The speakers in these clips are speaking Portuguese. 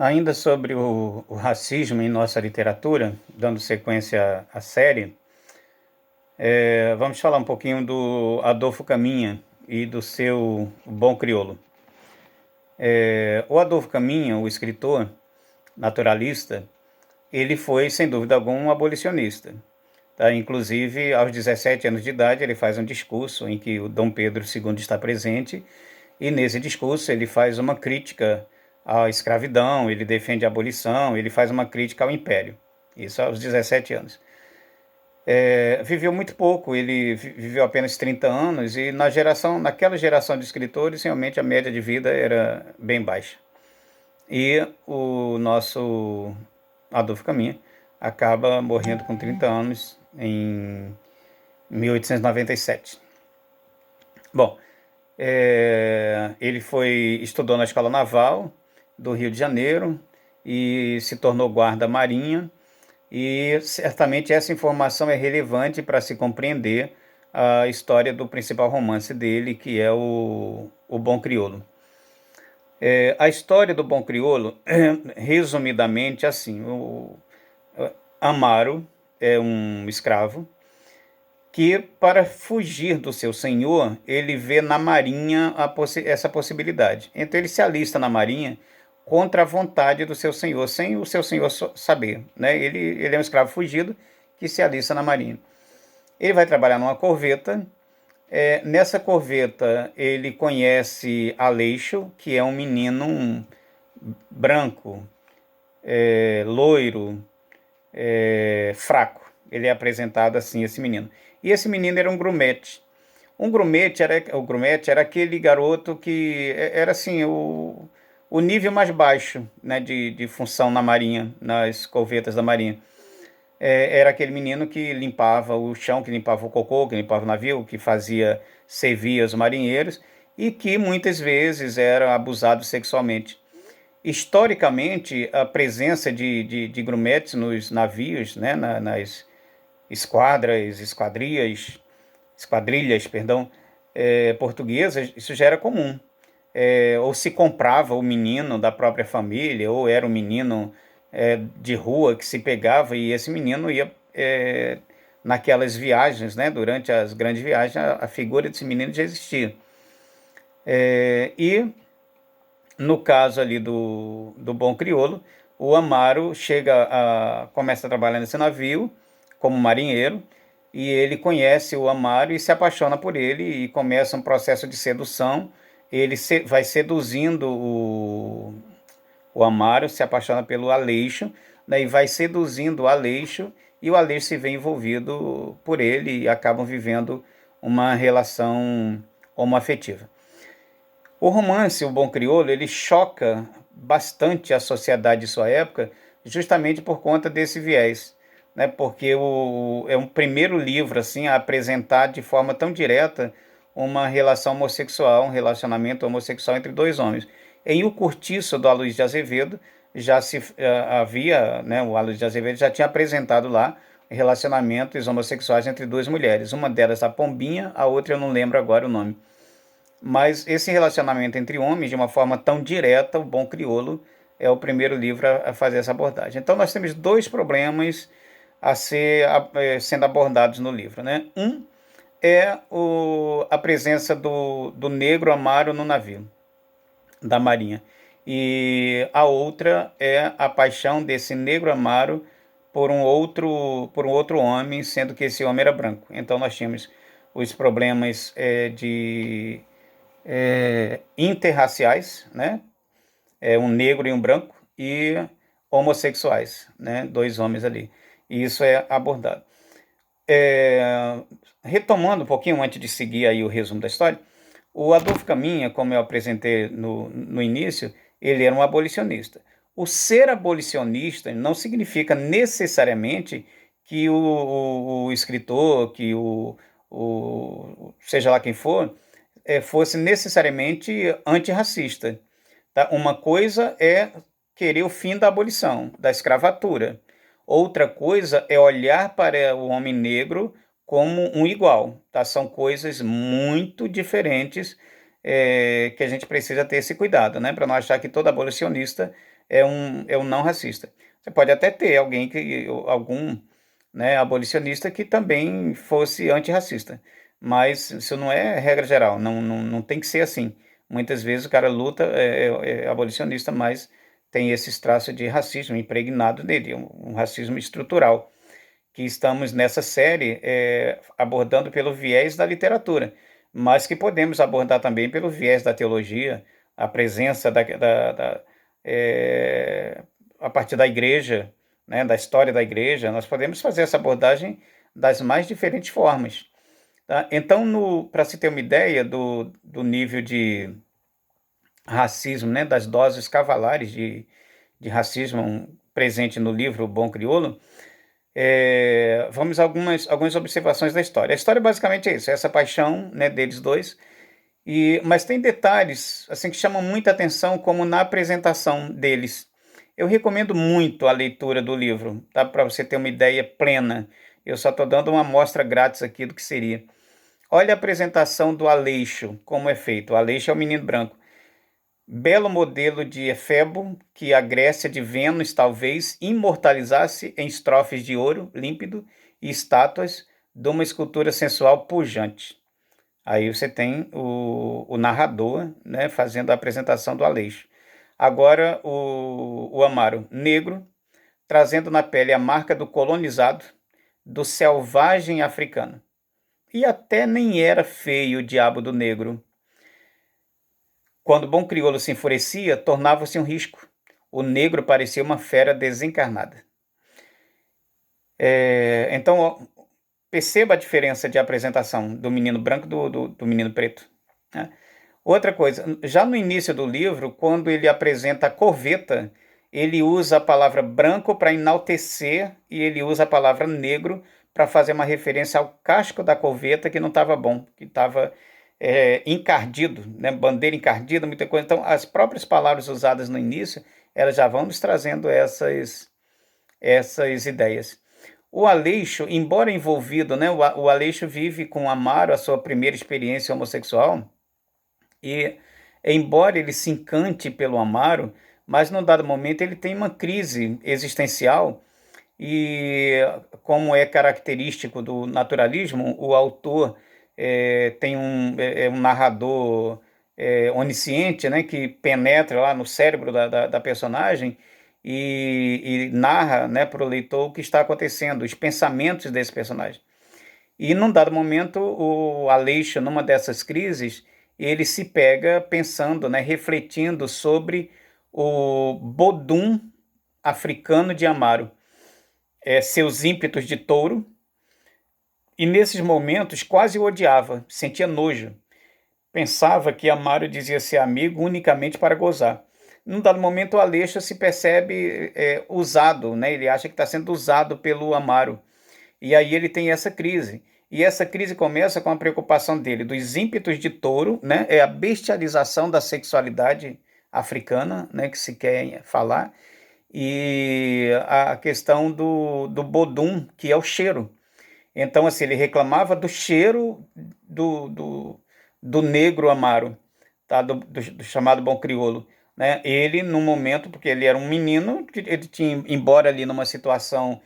Ainda sobre o racismo em nossa literatura, dando sequência à série, vamos falar um pouquinho do Adolfo Caminha e do seu Bom Crioulo. O Adolfo Caminha, o escritor naturalista, ele foi, sem dúvida alguma, um abolicionista. Tá? Inclusive, aos 17 anos de idade, ele faz um discurso em que o Dom Pedro II está presente, e nesse discurso ele faz uma crítica à escravidão, ele defende a abolição, ele faz uma crítica ao império. Isso aos 17 anos. Viveu muito pouco, ele viveu apenas 30 anos, e naquela geração de escritores, realmente a média de vida era bem baixa. E o nosso Adolfo Caminha acaba morrendo com 30 anos em 1897. Bom, ele estudou na Escola Naval do Rio de Janeiro e se tornou guarda-marinha, e certamente essa informação é relevante para se compreender a história do principal romance dele, que é o Bom Crioulo. A história do Bom Crioulo, resumidamente assim, o Amaro é um escravo que, para fugir do seu senhor, ele vê na marinha essa possibilidade. Então ele se alista na marinha contra a vontade do seu senhor, sem o seu senhor saber, né? Ele é um escravo fugido que se alista na marinha. Ele vai trabalhar numa corveta. Nessa corveta ele conhece Aleixo, que é um menino branco, loiro, fraco. Ele é apresentado assim, esse menino. E esse menino era um grumete. O grumete era aquele garoto que era assim, o nível mais baixo, né, de função na marinha, nas corvetas da marinha. Era aquele menino que limpava o chão, que limpava o cocô, que limpava o navio, que servia os marinheiros, e que muitas vezes era abusado sexualmente. Historicamente, a presença de grumetes nos navios, né, nas esquadrilhas, perdão, portuguesas, isso já era comum. Ou se comprava o menino da própria família, ou era um menino de rua que se pegava, e esse menino ia naquelas viagens, né, durante as grandes viagens, a figura desse menino já existia. E no caso ali do Bom Crioulo, o Amaro começa a trabalhar nesse navio como marinheiro, e ele conhece o Amaro e se apaixona por ele, e começa um processo de sedução. Ele vai seduzindo o Amaro, se apaixona pelo Aleixo, né, e vai seduzindo o Aleixo, e o Aleixo se vê envolvido por ele, e acabam vivendo uma relação homoafetiva. O romance O Bom Crioulo, ele choca bastante a sociedade de sua época, justamente por conta desse viés, né? Porque é um primeiro livro assim a apresentar de forma tão direta uma relação homossexual, um relacionamento homossexual entre dois homens. Em O Cortiço, do Aloysio de Azevedo, já se havia, né, o Aloysio de Azevedo já tinha apresentado lá relacionamentos homossexuais entre duas mulheres, uma delas a Pombinha, a outra eu não lembro agora o nome. Mas esse relacionamento entre homens, de uma forma tão direta, O Bom Crioulo é o primeiro livro a fazer essa abordagem. Então nós temos dois problemas sendo abordados no livro, né? Um é a presença do negro Amaro no navio da marinha, e a outra é a paixão desse negro Amaro por um outro homem, sendo que esse homem era branco. Então nós tínhamos os problemas de interraciais, né? Um negro e um branco, e homossexuais, né? Dois homens ali. E isso é abordado. Retomando um pouquinho antes de seguir aí o resumo da história, o Adolfo Caminha, como eu apresentei no início, ele era um abolicionista. O ser abolicionista não significa necessariamente que o escritor, que seja lá quem for, fosse necessariamente antirracista. Tá? Uma coisa é querer o fim da abolição, da escravatura. Outra coisa é olhar para o homem negro como um igual. Tá? São coisas muito diferentes, que a gente precisa ter esse cuidado, né? Para não achar que todo abolicionista é um não racista. Você pode até ter algum, né, abolicionista que também fosse antirracista, mas isso não é regra geral, não tem que ser assim. Muitas vezes o cara luta, é abolicionista, mas tem esses traços de racismo impregnado nele, um racismo estrutural, que estamos nessa série abordando pelo viés da literatura, mas que podemos abordar também pelo viés da teologia, a presença é, a partir da igreja, né, da história da igreja. Nós podemos fazer essa abordagem das mais diferentes formas. Tá? Então, para se ter uma ideia do nível de racismo, né, das doses cavalares de racismo presente no livro O Bom Crioulo, vamos a algumas observações da história. A história basicamente é isso, é essa paixão, né, deles dois, mas tem detalhes assim que chamam muita atenção, como na apresentação deles. Eu recomendo muito a leitura do livro, tá? Para você ter uma ideia plena. Eu só estou dando uma amostra grátis aqui do que seria. Olha a apresentação do Aleixo, como é feito. O Aleixo é o menino branco. Belo modelo de Efebo, que a Grécia de Vênus talvez imortalizasse em estrofes de ouro límpido e estátuas de uma escultura sensual pujante. Aí você tem o narrador, né, fazendo a apresentação do Aleixo. Agora o Amaro, negro, trazendo na pele a marca do colonizado, do selvagem africano. E até nem era feio o diabo do negro. Quando o bom crioulo se enfurecia, tornava-se um risco. O negro parecia uma fera desencarnada. Então, perceba a diferença de apresentação do menino branco do menino preto, né? Outra coisa, já no início do livro, quando ele apresenta a corveta, ele usa a palavra branco para enaltecer e ele usa a palavra negro para fazer uma referência ao casco da corveta que não estava bom, que estava encardido, né? Bandeira encardida, muita coisa. Então, as próprias palavras usadas no início, elas já vão nos trazendo essas ideias. O Aleixo, embora envolvido, né? O Aleixo vive com Amaro a sua primeira experiência homossexual, e embora ele se encante pelo Amaro, mas num dado momento ele tem uma crise existencial e, como é característico do naturalismo, o autor tem um narrador onisciente, né, que penetra lá no cérebro da personagem e narra, né, para o leitor o que está acontecendo, os pensamentos desse personagem. E num dado momento, o Aleixo, numa dessas crises, ele se pega pensando, né, refletindo sobre o Bodum africano de Amaro, seus ímpetos de touro, e nesses momentos quase o odiava, sentia nojo. Pensava que Amaro dizia ser amigo unicamente para gozar. Num dado momento, o Aleixo se percebe usado, né? Ele acha que está sendo usado pelo Amaro. E aí ele tem essa crise. E essa crise começa com a preocupação dele dos ímpetos de touro, né? É a bestialização da sexualidade africana, né, que se quer falar, e a questão do bodum, que é o cheiro. Então, assim, ele reclamava do cheiro do negro Amaro, tá? Do chamado bom crioulo, né? Ele, no momento, porque ele era um menino, ele tinha, embora ali numa situação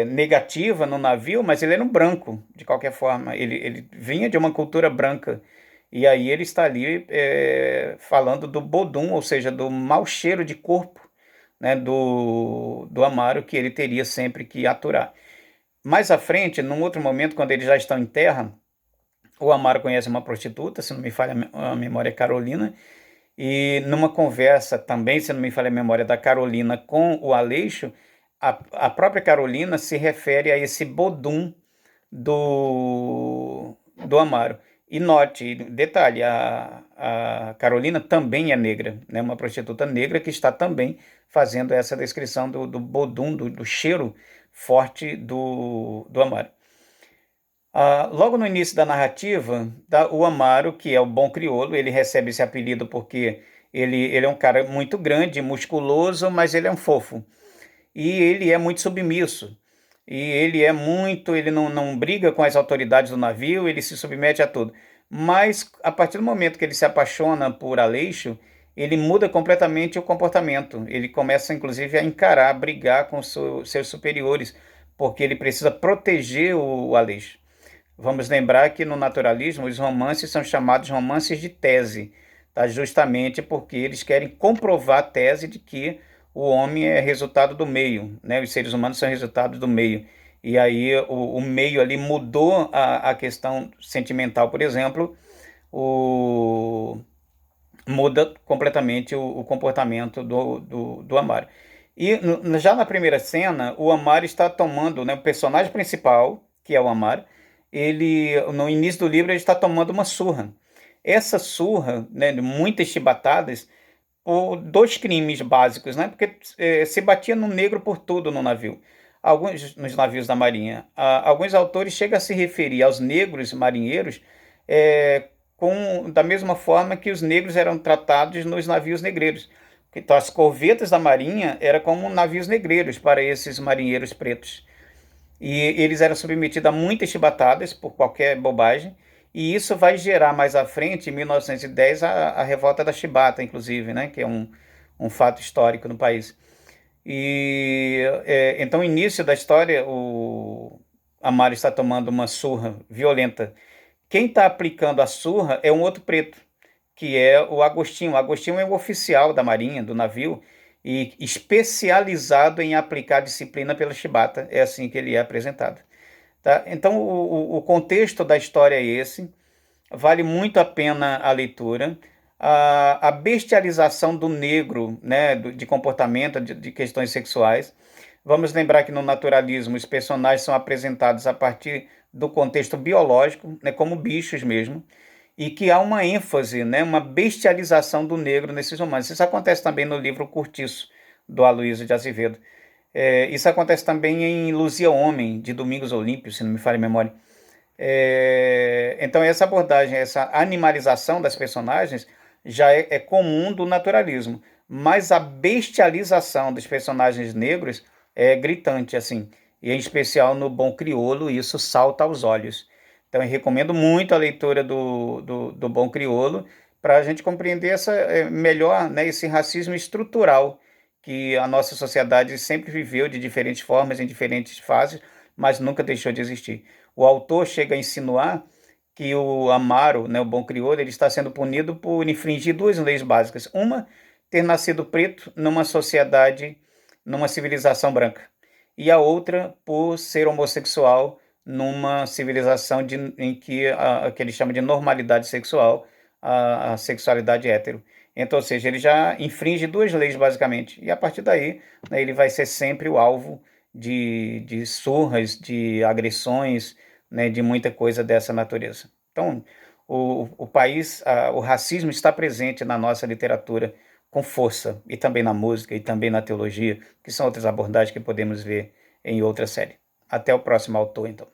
negativa no navio, mas ele era um branco, de qualquer forma. Ele vinha de uma cultura branca. E aí ele está ali falando do bodum, ou seja, do mau cheiro de corpo, né, do Amaro, que ele teria sempre que aturar. Mais à frente, num outro momento, quando eles já estão em terra, o Amaro conhece uma prostituta, se não me falha a memória, Carolina, e numa conversa também, se não me falha a memória, da Carolina com o Aleixo, a própria Carolina se refere a esse bodum do Amaro. E note, detalhe, a Carolina também é negra, né? Uma prostituta negra que está também fazendo essa descrição do bodum, do cheiro forte do Amaro. Logo no início da narrativa, o Amaro, que é o bom crioulo, ele recebe esse apelido porque ele é um cara muito grande, musculoso, mas ele é um fofo. E ele é muito submisso. E ele não briga com as autoridades do navio, ele se submete a tudo. Mas, a partir do momento que ele se apaixona por Aleixo, ele muda completamente o comportamento. Ele começa, inclusive, a encarar, a brigar com seus superiores, porque ele precisa proteger o Aleixo. Vamos lembrar que no naturalismo os romances são chamados romances de tese, tá? Justamente porque eles querem comprovar a tese de que o homem é resultado do meio, né? Os seres humanos são resultado do meio. E aí o meio ali mudou a questão sentimental, por exemplo, o, muda completamente o comportamento do Amaro. E já na primeira cena, o Amaro está tomando, né, o personagem principal, que é o Amaro, ele, no início do livro, ele está tomando uma surra. Essa surra, né, muitas chibatadas, por dois crimes básicos, né? Porque se batia no negro por tudo no navio. Alguns nos navios da Marinha. Alguns autores chegam a se referir aos negros marinheiros da mesma forma que os negros eram tratados nos navios negreiros. Então, as corvetas da Marinha eram como navios negreiros para esses marinheiros pretos. E eles eram submetidos a muitas chibatadas por qualquer bobagem. E isso vai gerar mais à frente, em 1910, a revolta da chibata, inclusive, né? Que é um fato histórico no país. E então, no início da história, o Amaro está tomando uma surra violenta. Quem está aplicando a surra é um outro preto, que é o Agostinho. O Agostinho é o oficial da Marinha, do navio, e especializado em aplicar disciplina pela chibata. É assim que ele é apresentado. Tá? Então, o contexto da história é esse. Vale muito a pena a leitura. A bestialização do negro, né, de comportamento, de questões sexuais. Vamos lembrar que no naturalismo os personagens são apresentados a partir do contexto biológico, né, como bichos mesmo, e que há uma ênfase, né, uma bestialização do negro nesses romances. Isso acontece também no livro Curtiço, do Aloysio de Azevedo. Isso acontece também em Luzia Homem, de Domingos Olímpio, se não me falha a memória. Então, essa abordagem, essa animalização das personagens já é comum do naturalismo, mas a bestialização dos personagens negros é gritante, assim, e em especial no Bom Crioulo, isso salta aos olhos. Então, eu recomendo muito a leitura do Bom Crioulo para a gente compreender melhor, né, esse racismo estrutural que a nossa sociedade sempre viveu de diferentes formas, em diferentes fases, mas nunca deixou de existir. O autor chega a insinuar que o Amaro, né, o bom crioulo, ele está sendo punido por infringir duas leis básicas. Uma, ter nascido preto numa sociedade, numa civilização branca. E a outra, por ser homossexual numa civilização em que ele chama de normalidade sexual, a sexualidade hétero. Então, ou seja, ele já infringe duas leis, basicamente. E a partir daí, né, ele vai ser sempre o alvo de surras, de agressões, né, de muita coisa dessa natureza. Então, o país, o racismo está presente na nossa literatura com força, e também na música, e também na teologia, que são outras abordagens que podemos ver em outra série. Até o próximo autor, então.